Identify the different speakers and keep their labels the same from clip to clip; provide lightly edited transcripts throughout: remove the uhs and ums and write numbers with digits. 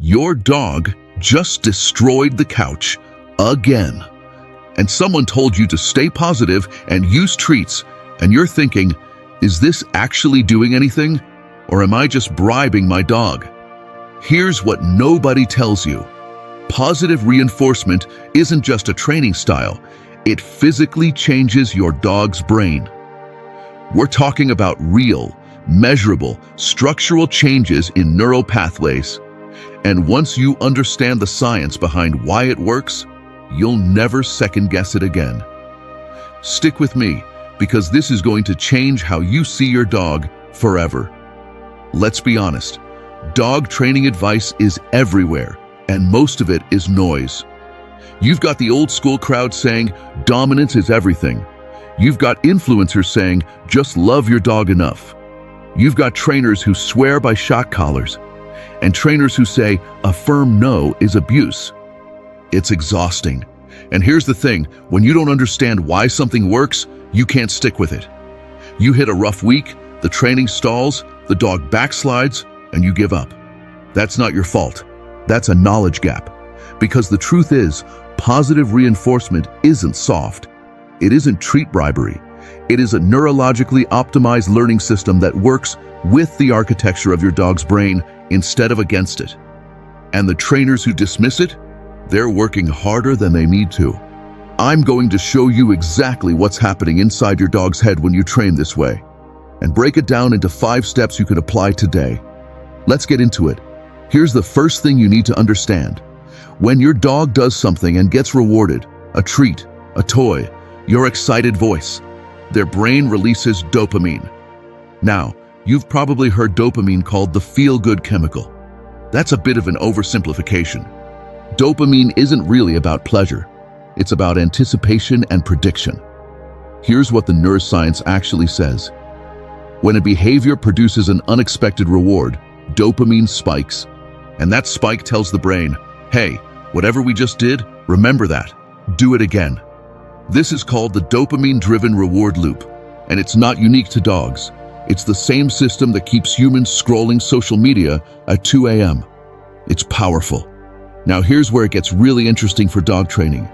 Speaker 1: Your dog just destroyed the couch again. And someone told you to stay positive and use treats, and you're thinking, is this actually doing anything? Or am I just bribing my dog? Here's what nobody tells you. Positive reinforcement isn't just a training style, it physically changes your dog's brain. We're talking about real, measurable, structural changes in neural pathways. And once you understand the science behind why it works, you'll never second-guess it again. Stick with me, because this is going to change how you see your dog forever. Let's be honest, dog training advice is everywhere, and most of it is noise. You've got the old school crowd saying, dominance is everything. You've got influencers saying, just love your dog enough. You've got trainers who swear by shock collars, and trainers who say a firm no is abuse. It's exhausting. And here's the thing, when you don't understand why something works, you can't stick with it. You hit a rough week, the training stalls, the dog backslides, and you give up. That's not your fault. That's a knowledge gap. Because the truth is, positive reinforcement isn't soft. It isn't treat bribery. It is a neurologically optimized learning system that works with the architecture of your dog's brain instead of against it. And the trainers who dismiss it, they're working harder than they need to. I'm going to show you exactly what's happening inside your dog's head when you train this way, and break it down into 5 steps you can apply today. Let's get into it. Here's the first thing you need to understand. When your dog does something and gets rewarded, a treat, a toy, your excited voice, their brain releases dopamine. Now, you've probably heard dopamine called the feel-good chemical. That's a bit of an oversimplification. Dopamine isn't really about pleasure. It's about anticipation and prediction. Here's what the neuroscience actually says. When a behavior produces an unexpected reward, dopamine spikes. And that spike tells the brain, hey, whatever we just did, remember that. Do it again. This is called the dopamine-driven reward loop. And it's not unique to dogs. It's the same system that keeps humans scrolling social media at 2 a.m. It's powerful. Now here's where it gets really interesting for dog training.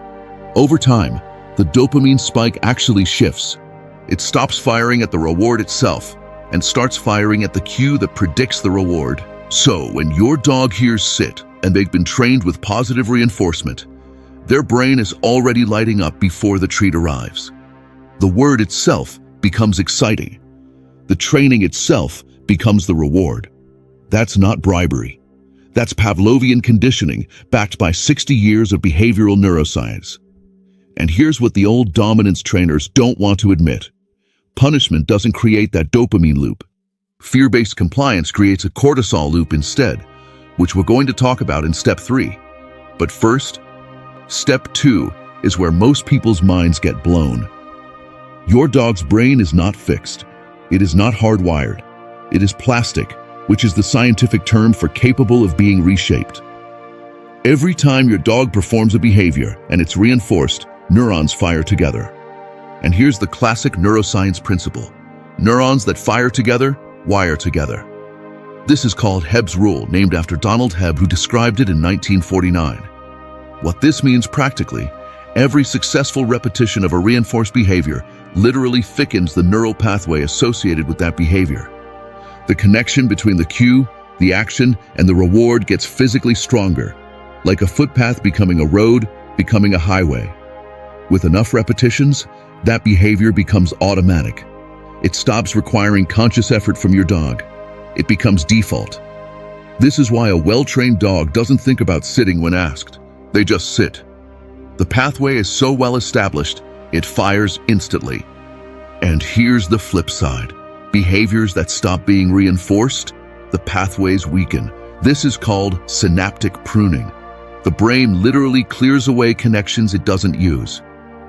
Speaker 1: Over time, the dopamine spike actually shifts. It stops firing at the reward itself and starts firing at the cue that predicts the reward. So when your dog hears sit and they've been trained with positive reinforcement, their brain is already lighting up before the treat arrives. The word itself becomes exciting. The training itself becomes the reward. That's not bribery. That's Pavlovian conditioning backed by 60 years of behavioral neuroscience. And here's what the old dominance trainers don't want to admit. Punishment doesn't create that dopamine loop. Fear-based compliance creates a cortisol loop instead, which we're going to talk about in step 3. But first, step 2 is where most people's minds get blown. Your dog's brain is not fixed. It is not hardwired. It is plastic, which is the scientific term for capable of being reshaped. Every time your dog performs a behavior and it's reinforced, neurons fire together. And here's the classic neuroscience principle. Neurons that fire together, wire together. This is called Hebb's rule, named after Donald Hebb, who described it in 1949. What this means practically, every successful repetition of a reinforced behavior literally thickens the neural pathway associated with that behavior. The connection between the cue, the action, and the reward gets physically stronger, like a footpath becoming a road, becoming a highway. With enough repetitions, that behavior becomes automatic. It stops requiring conscious effort from your dog. It becomes default. This is why a well-trained dog doesn't think about sitting when asked. They just sit. The pathway is so well established, it fires instantly. And here's the flip side. Behaviors that stop being reinforced, the pathways weaken. This is called synaptic pruning. The brain literally clears away connections it doesn't use.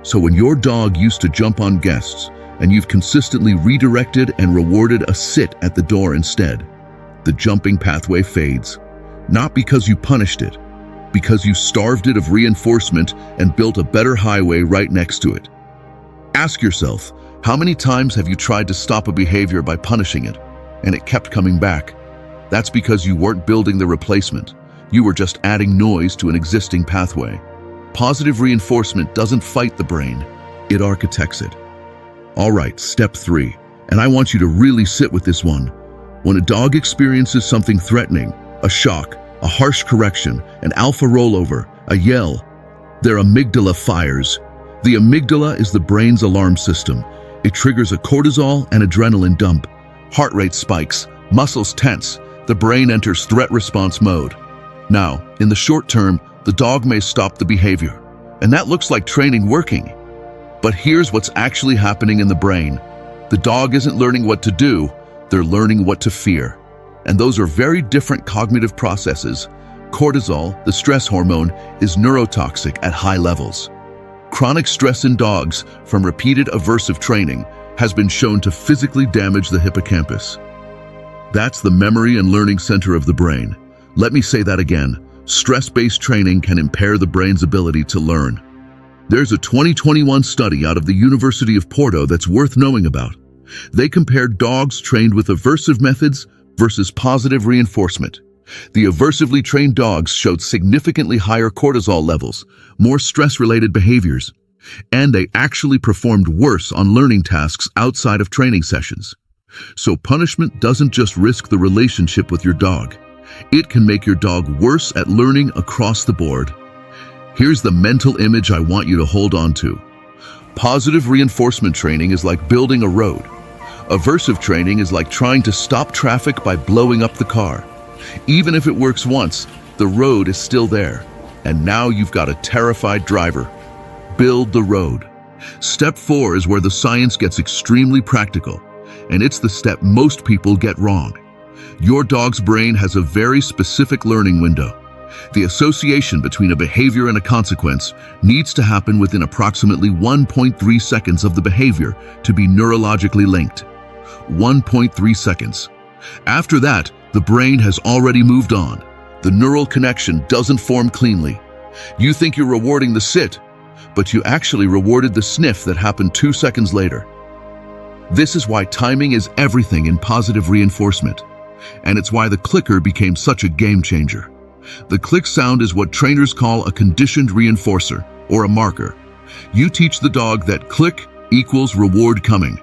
Speaker 1: So when your dog used to jump on guests and you've consistently redirected and rewarded a sit at the door instead, the jumping pathway fades. Not because you punished it, because you starved it of reinforcement and built a better highway right next to it. Ask yourself, how many times have you tried to stop a behavior by punishing it, and it kept coming back? That's because you weren't building the replacement. You were just adding noise to an existing pathway. Positive reinforcement doesn't fight the brain, it architects it. All right, step 3, and I want you to really sit with this one. When a dog experiences something threatening, a shock, a harsh correction, an alpha rollover, a yell, their amygdala fires. The amygdala is the brain's alarm system. It triggers a cortisol and adrenaline dump. Heart rate spikes, muscles tense, the brain enters threat response mode. Now, in the short term, the dog may stop the behavior, and that looks like training working. But here's what's actually happening in the brain. The dog isn't learning what to do, they're learning what to fear. And those are very different cognitive processes. Cortisol, the stress hormone, is neurotoxic at high levels. Chronic stress in dogs from repeated aversive training has been shown to physically damage the hippocampus. That's the memory and learning center of the brain. Let me say that again. Stress-based training can impair the brain's ability to learn. There's a 2021 study out of the University of Porto that's worth knowing about. They compared dogs trained with aversive methods versus positive reinforcement. The aversively trained dogs showed significantly higher cortisol levels, more stress-related behaviors, and they actually performed worse on learning tasks outside of training sessions. So punishment doesn't just risk the relationship with your dog. It can make your dog worse at learning across the board. Here's the mental image I want you to hold on to. Positive reinforcement training is like building a road. Aversive training is like trying to stop traffic by blowing up the car. Even if it works once, the road is still there. And now you've got a terrified driver. Build the road. Step 4 is where the science gets extremely practical, and it's the step most people get wrong. Your dog's brain has a very specific learning window. The association between a behavior and a consequence needs to happen within approximately 1.3 seconds of the behavior to be neurologically linked. 1.3 seconds. After that, the brain has already moved on. The neural connection doesn't form cleanly. You think you're rewarding the sit, but you actually rewarded the sniff that happened 2 seconds later. This is why timing is everything in positive reinforcement, and it's why the clicker became such a game changer. The click sound is what trainers call a conditioned reinforcer, or a marker. You teach the dog that click equals reward coming.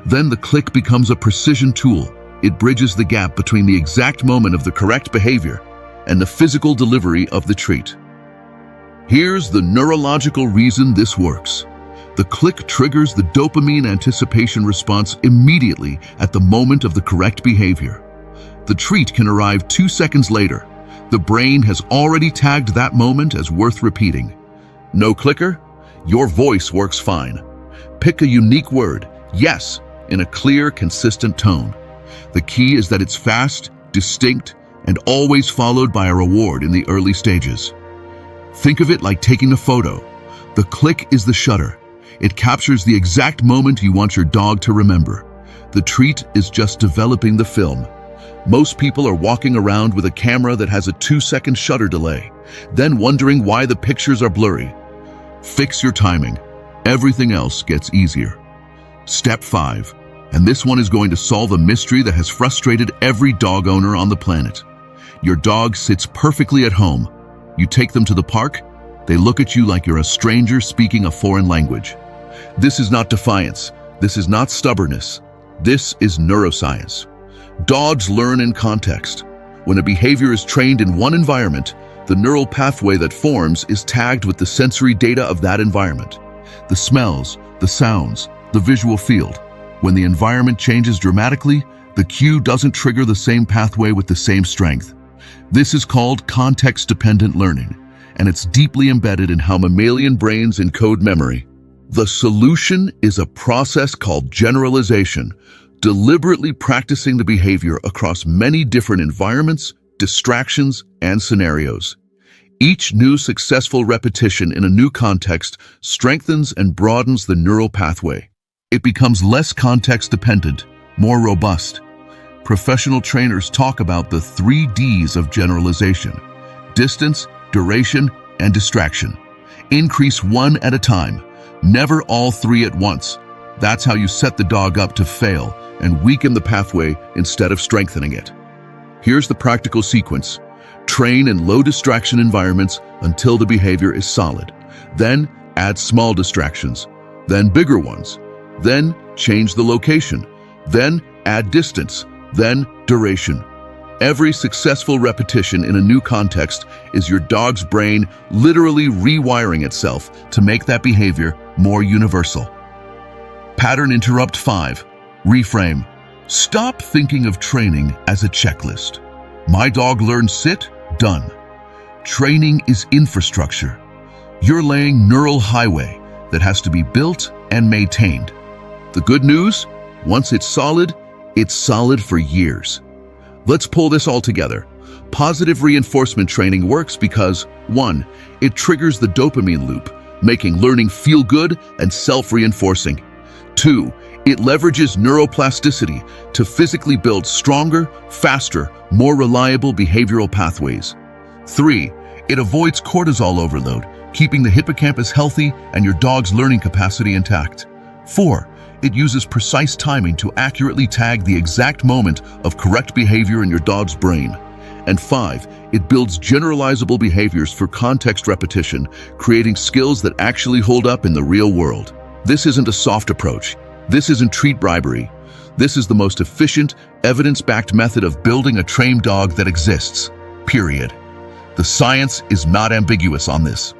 Speaker 1: Then the click becomes a precision tool. It bridges the gap between the exact moment of the correct behavior and the physical delivery of the treat. Here's the neurological reason this works. The click triggers the dopamine anticipation response immediately at the moment of the correct behavior. The treat can arrive 2 seconds later. The brain has already tagged that moment as worth repeating. No clicker? Your voice works fine. Pick a unique word, yes, in a clear, consistent tone. The key is that it's fast, distinct, and always followed by a reward in the early stages. Think of it like taking a photo. The click is the shutter. It captures the exact moment you want your dog to remember. The treat is just developing the film. Most people are walking around with a camera that has a 2-second shutter delay, then wondering why the pictures are blurry. Fix your timing. Everything else gets easier. Step 5, and this one is going to solve a mystery that has frustrated every dog owner on the planet. Your dog sits perfectly at home. You take them to the park, they look at you like you're a stranger speaking a foreign language. This is not defiance. This is not stubbornness. This is neuroscience. Dogs learn in context. When a behavior is trained in one environment, the neural pathway that forms is tagged with the sensory data of that environment. The smells, the sounds, the visual field. When the environment changes dramatically, the cue doesn't trigger the same pathway with the same strength. This is called context-dependent learning, and it's deeply embedded in how mammalian brains encode memory. The solution is a process called generalization, deliberately practicing the behavior across many different environments, distractions, and scenarios. Each new successful repetition in a new context strengthens and broadens the neural pathway. It becomes less context-dependent, more robust. Professional trainers talk about the 3 Ds of generalization: distance, duration, and distraction. Increase one at a time, never all 3 at once. That's how you set the dog up to fail and weaken the pathway instead of strengthening it. Here's the practical sequence. Train in low distraction environments until the behavior is solid. Then add small distractions, then bigger ones. Then change the location. Then add distance, then duration. Every successful repetition in a new context is your dog's brain literally rewiring itself to make that behavior more universal. Pattern interrupt 5. Reframe. Stop thinking of training as a checklist. My dog learned sit, done. Training is infrastructure. You're laying neural highway that has to be built and maintained. The good news? Once it's solid for years. Let's pull this all together. Positive reinforcement training works because 1. It triggers the dopamine loop, making learning feel good and self-reinforcing. 2. It leverages neuroplasticity to physically build stronger, faster, more reliable behavioral pathways. 3. It avoids cortisol overload, keeping the hippocampus healthy and your dog's learning capacity intact. 4. It uses precise timing to accurately tag the exact moment of correct behavior in your dog's brain. And 5. It builds generalizable behaviors for context repetition, creating skills that actually hold up in the real world. This isn't a soft approach. This isn't treat bribery. This is the most efficient, evidence-backed method of building a trained dog that exists. Period. The science is not ambiguous on this.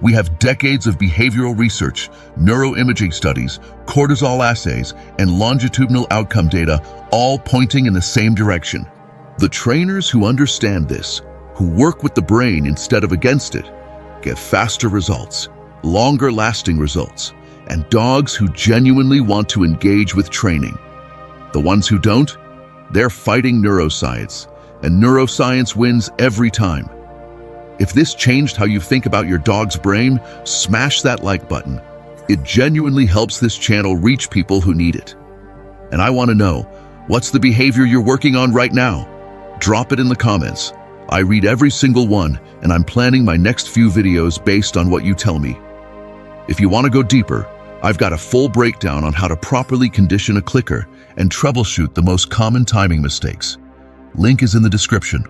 Speaker 1: We have decades of behavioral research, neuroimaging studies, cortisol assays, and longitudinal outcome data, all pointing in the same direction. The trainers who understand this, who work with the brain instead of against it, get faster results, longer-lasting results, and dogs who genuinely want to engage with training. The ones who don't, they're fighting neuroscience, and neuroscience wins every time. If this changed how you think about your dog's brain, smash that like button. It genuinely helps this channel reach people who need it. And I want to know, what's the behavior you're working on right now? Drop it in the comments. I read every single one, and I'm planning my next few videos based on what you tell me. If you want to go deeper, I've got a full breakdown on how to properly condition a clicker and troubleshoot the most common timing mistakes. Link is in the description.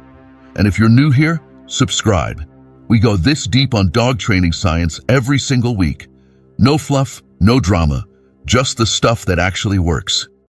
Speaker 1: And if you're new here, subscribe. We go this deep on dog training science every single week. No fluff, no drama, just the stuff that actually works.